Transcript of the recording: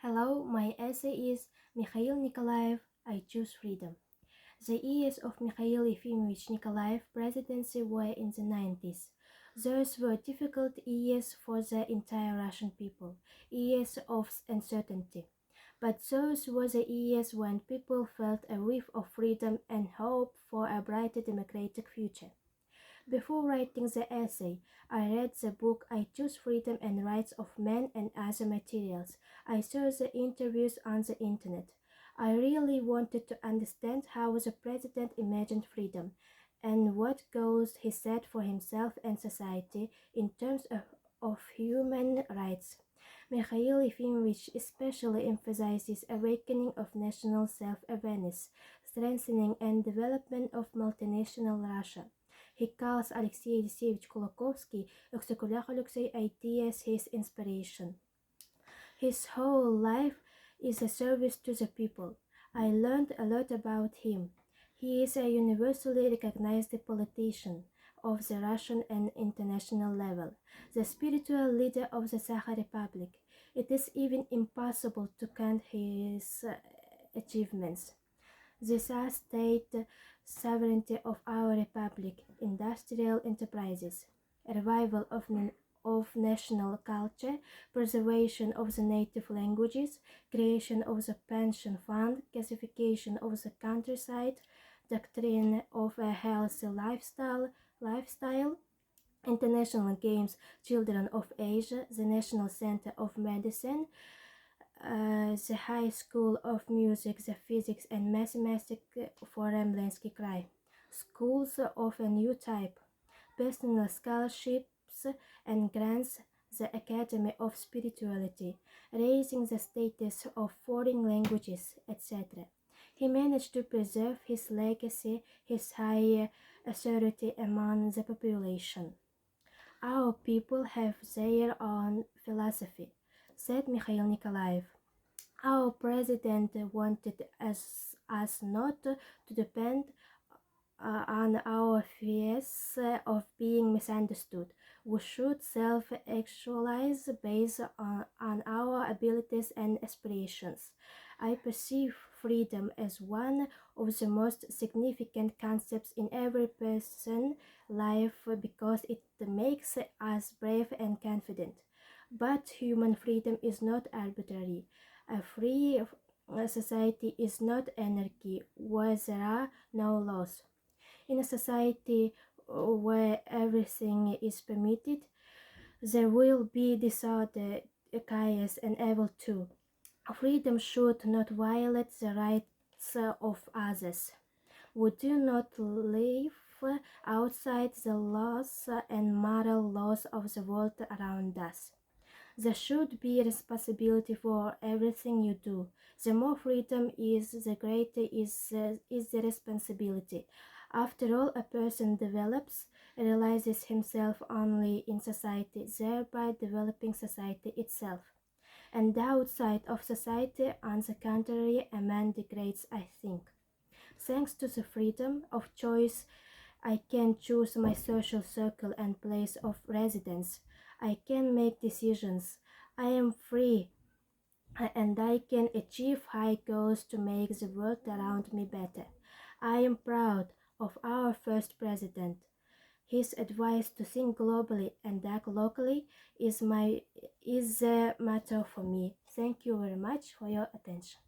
Hello, my essay is Mikhail Nikolaev, I Choose Freedom. The years of Mikhail Efimovich Nikolaev presidency were in the 90s. Those were difficult years for the entire Russian people, years of uncertainty. But those were the years when people felt a whiff of freedom and hope for a brighter democratic future. Before writing the essay, I read the book I Choose Freedom and Rights of Men and Other Materials. I saw the interviews on the internet. I really wanted to understand how the president imagined freedom and what goals he set for himself and society in terms of human rights. Mikhail Efimovich especially emphasizes awakening of national self-awareness, strengthening and development of multinational Russia. He calls Alexey Kulakovsky Eksekulekh Eleksei ideas his inspiration. His whole life is a service to the people. I learned a lot about him. He is a universally recognized politician of the Russian and international level, the spiritual leader of the Sakha Republic. It is even impossible to count his achievements. These are state sovereignty of our republic, industrial enterprises, revival of national culture, preservation of the native languages, creation of the pension fund, gasification of the countryside, doctrine of a healthy lifestyle, international games, children of Asia, the National Center of Medicine, the High School of Music, the Physics and Mathematics Forum Lensky Krai, schools of a new type, personal scholarships and grants, the Academy of Spirituality, raising the status of foreign languages, etc. He managed to preserve his legacy, his high authority among the population. Our people have their own philosophy, said Mikhail Nikolaev. Our president wanted us not to depend on our fears of being misunderstood. We should self-actualize based on our abilities and aspirations. I perceive freedom as one of the most significant concepts in every person's life because it makes us brave and confident. But human freedom is not arbitrary. A free society is not anarchy where there are no laws. In a society where everything is permitted, there will be disorder, chaos, and evil too. Freedom should not violate the rights of others. We do not live outside the laws and moral laws of the world around us. There should be responsibility for everything you do. The more freedom is, the greater is the responsibility. After all, a person develops, realizes himself only in society, thereby developing society itself. And outside of society, on the contrary, a man degrades, I think. Thanks to the freedom of choice, I can choose my social circle and place of residence. I can make decisions. I am free and I can achieve high goals to make the world around me better. I am proud of our first president. His advice to think globally and act locally is a matter for me. Thank you very much for your attention.